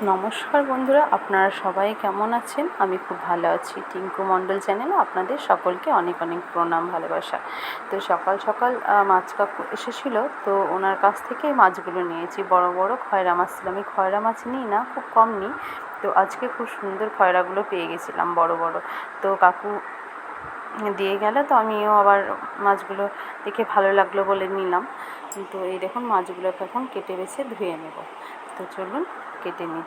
নমস্কার বন্ধুরা, আপনারা সবাই কেমন আছেন? আমি খুব ভালো আছি। টিঙ্কু মণ্ডল চ্যানেলে আপনাদের সকলকে অনেক অনেক প্রণাম, ভালোবাসা। তো সকাল সকাল মাছ কাকু এসেছিল, তো ওনার কাছ থেকে মাছগুলো নিয়েছি। বড় বড় খয়রা মাছ ছিল। আমি খয়রা মাছ নিই না, খুব কম নিই। তো আজকে খুব সুন্দর খয়রাগুলো পেয়ে গেছিলাম, বড় বড়। তো কাকু দিয়ে গেল, তো আমিও আবার মাছগুলো দেখে ভালো লাগলো বলে নিলাম। তো এই দেখুন, মাছগুলোকে এখন কেটে বেছে ধুয়ে নেব। তো চলুন কেটে নিই।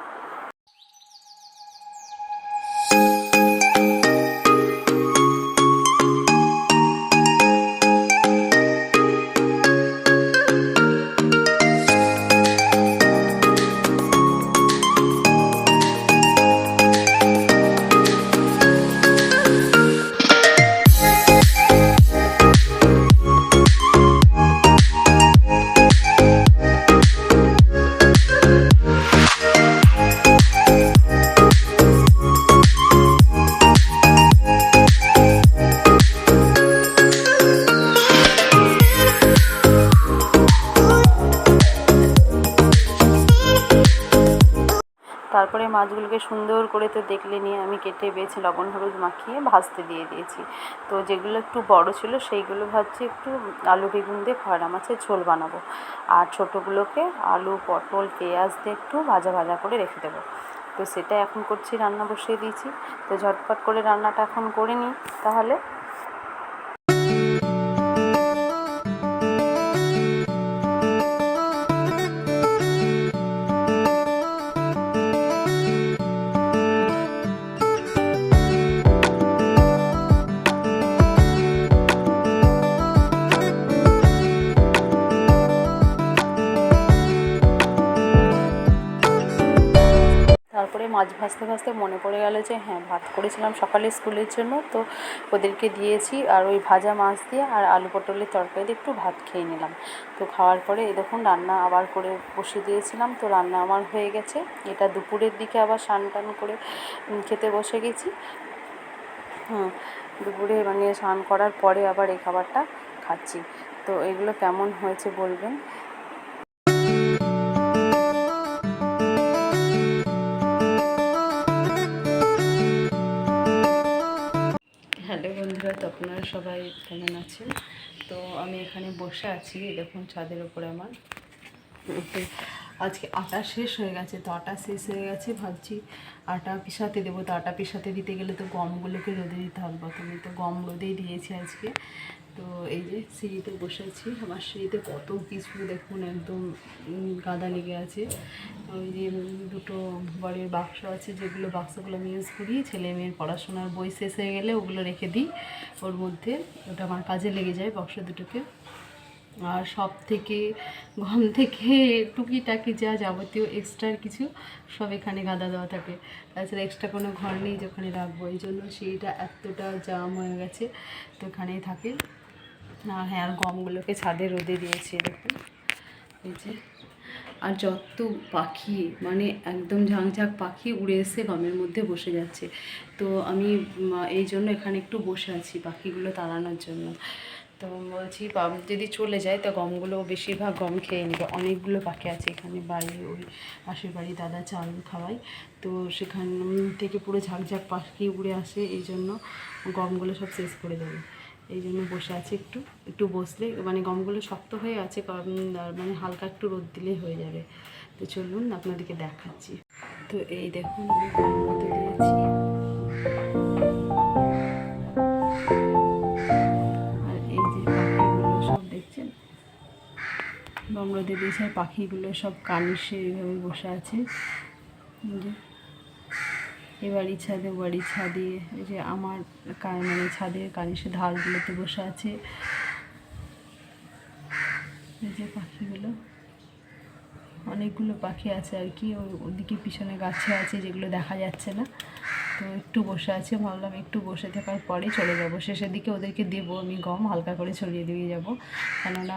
তারপরে মাছগুলোকে সুন্দর করে তো দেখলে নিয়ে আমি কেটে বেছে লবণ হলুদ মাখিয়ে ভাজতে দিয়ে দিয়েছি। তো যেগুলো একটু বড় ছিল সেইগুলো ভাবছি একটু আলু বেগুন দিয়ে খয়রা মাছের ঝোল বানাবো, আর ছোটোগুলোকে আলু পটল পেঁয়াজ দিয়ে একটু ভাজা ভাজা করে রেখে দেবো। তো সেটা এখন করছি, রান্না বসিয়ে দিয়েছি। তো ঝটপট করে রান্নাটা এখন করে নিই তাহলে। তারপরে মাছ ভাজতে ভাজতে মনে পড়ে গেল যে হ্যাঁ, ভাত করেছিলাম সকালে স্কুলের জন্য, তো ওদেরকে দিয়েছি। আর ওই ভাজা মাছ দিয়ে আর আলু পটলের তরকারি দিয়ে একটু ভাত খেয়ে নিলাম। তো খাওয়ার পরে এই দেখুন রান্না আবার করে বসিয়ে দিয়েছিলাম। তো রান্না আমার হয়ে গেছে। এটা দুপুরের দিকে আবার স্নান টান করে খেতে বসে গেছি। দুপুরে মানে স্নান করার পরে আবার এই খাবারটা খাচ্ছি। তো এগুলো কেমন হয়েছে বলবেন। হ্যালো বন্ধুরা, তো আপনারা সবাই কেমন আছেন? তো আমি এখানে বসে আছি, দেখুন ছাদের উপরে আমার আজকে আটা শেষ হয়ে গেছে। তো আটা শেষ হয়ে গেছে, ভাবছি আটা পিষাতে দেবো। তো আটা পিষাতে দিতে গেলে তো গমগুলোকে রোদে দিতে হবে প্রথমে। তো গম রোদেই দিয়েছি আজকে। তো এই যে সিঁড়িতে বসেছি, আমার সিঁড়িতে কত কিছু দেখুন একদম গাদা লেগে আছে। ওই যে দুটো বরের বাক্স আছে, যেগুলো বাক্সগুলো আমি ইউজ করি ছেলে মেয়ের পড়াশোনার বই শেষ হয়ে গেলে ওগুলো রেখে দিই ওর মধ্যে। ওটা আমার কাজে লেগে যায় বাক্স দুটোকে। আর সব থেকে ঘম থেকে টুকিটাকি যা যাবতীয় এক্সট্রা কিছু সব এখানে গাদা দেওয়া থাকে। তাছাড়া এক্সট্রা কোনো ঘর নেই যেখানে রাখবো, এই জন্য সেইটা এতটা জাম হয়ে গেছে, তো এখানেই থাকে। আর হ্যাঁ, আর গমগুলোকে ছাদে রোদে দিয়েছি দেখুন, এই যে। আর যত পাখি, মানে একদম ঝাঁকঝাঁক পাখি উড়ে এসে গমের মধ্যে বসে যাচ্ছে। তো আমি এই জন্য এখানে একটু বসে আছি পাখিগুলো তাড়ানোর জন্য। তো বলছি যদি চলে যায় তো গমগুলো বেশিরভাগ গম খেয়ে নেবে। অনেকগুলো পাখি আছে এখানে, বাড়ি ওই পাশের বাড়ি দাদা চাল খাওয়ায়, তো সেখান থেকে পুরো ঝাঁকঝাঁক পাখি উড়ে আসে, এই জন্য গমগুলো সব শেষ করে দেবে। এই জন্য বসে আছি, একটু একটু বসলে মানে গমগুলো শক্ত হয়ে আছে, মানে হালকা একটু রোদ দিলেই হয়ে যাবে। তো চলুন আপনাদেরকে দেখাচ্ছি। তো এই দেখুন আমি গম রোদে দিয়েছি, আর এই যে পাখিগুলো সব দেখছেন গম রোদে দিয়েছে, আর পাখিগুলো সব কানিসে এইভাবে বসে আছে। এ বাড়ির ছাদে বাড়ির ছাদে এই যে আমার মানে ছাদের কানিসে ধারগুলোতে বসে আছে এই যে পাখিগুলো। অনেকগুলো পাখি আছে আর কি, ওদিকে পিছনে গাছে আছে যেগুলো দেখা যাচ্ছে না। তো একটু বসে আছে, ভাবলাম একটু বসে থাকার পরে চলে যাব, শেষের দিকে ওদেরকে দেবো আমি গম, হালকা করে ছড়িয়ে দিয়ে যাব, কেননা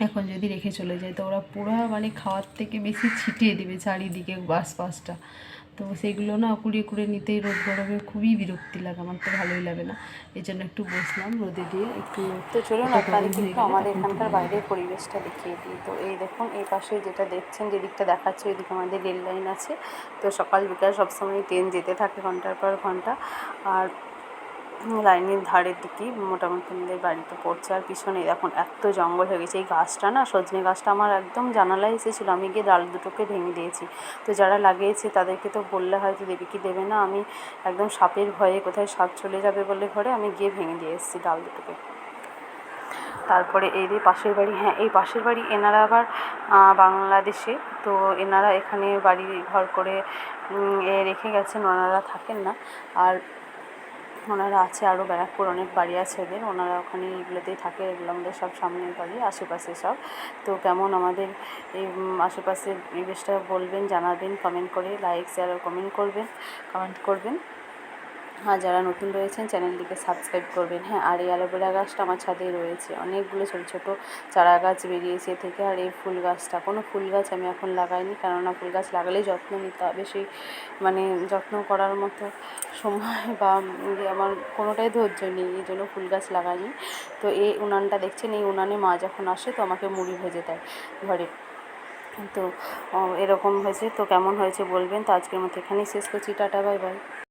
এখন যদি রেখে চলে যায় তো ওরা পুরো মানে খাওয়ার থেকে বেশি ছিটিয়ে দেবে চারিদিকে আশপাশটা। তো সেইগুলো না কুড়িয়ে কুড়িয়ে নিতেই রোদ গরমে খুবই বিরক্তি লাগে, আমার তো ভালোই লাগে না। এই জন্য একটু বসলাম রোদে দিয়ে একটু। তো চলুন আপনাদেরকে একটু আমাদের এখানকার বাইরের পরিবেশটা দেখিয়ে দিই। তো এই দেখুন, এই পাশে যেটা দেখছেন, যেদিকটা দেখাচ্ছে ওইদিকে আমাদের রেল লাইন আছে। তো সকাল বিকাল সবসময় ট্রেন যেতে থাকে ঘন্টার পর ঘন্টা। আর লাইনের ধারের দিকেই মোটামুটি আমাদের বাড়িতে পড়ছে। আর পিছনে এখন এত জঙ্গল হয়ে গেছে, এই গাছটা না, সজনে গাছটা আমার একদম জানালায় এসেছিলো, আমি গিয়ে ডাল দুটোকে ভেঙে দিয়েছি। তো যারা লাগিয়েছে তাদেরকে তো বললে হয়তো দেবে কি দেবে না, আমি একদম সাপের ভয়ে, কোথায় সাপ চলে যাবে বলে ঘরে, আমি গিয়ে ভেঙে দিয়ে এসেছি ডাল দুটোকে। তারপরে এই যে পাশের বাড়ি, হ্যাঁ এই পাশের বাড়ি এনারা আবার বাংলাদেশে। তো এনারা এখানে বাড়ি ঘর করে রেখে গেছেন, ওনারা থাকেন না। আর ওনারা আছে আরও ব্যারাকপুর অনেক বাড়ি আছে ওদের, ওনারা ওখানে এইগুলোতেই থাকে। এগুলো আমাদের সব সামনের বাড়ি, আশেপাশে সব। তো কেমন আমাদের এই আশেপাশের পরিবেশটা বলবেন, জানাবেন কমেন্ট করে, লাইক শেয়ার আর কমেন্ট করবেন। আর যারা নতুন রয়েছেন চ্যানেলটিকে সাবস্ক্রাইব করবেন। হ্যাঁ, আর এই অ্যালোভেরা গাছটা আমার ছাদেই রয়েছে, অনেকগুলো ছোটো ছোটো চারা গাছ বেরিয়েছে থেকে। আর এই ফুল গাছটা, কোনো ফুল গাছ আমি এখন লাগাইনি, কেননা ফুল গাছ লাগালেই যত্ন নিতে হবে, সেই মানে যত্ন করার মতো সময় বা আমার কোনোটাই ধৈর্য নেই, এই জন্য ফুল গাছ লাগাইনি। তো এই উনানটা দেখছেন, এই উনানে মা যখন আসে তো আমাকে মুড়ি ভেজে দেয় ঘরে। তো এরকম হয়েছে। তো কেমন হয়েছে বলবেন। তো আজকের মতো এখানেই শেষ করছি, টাটা বাই বাই।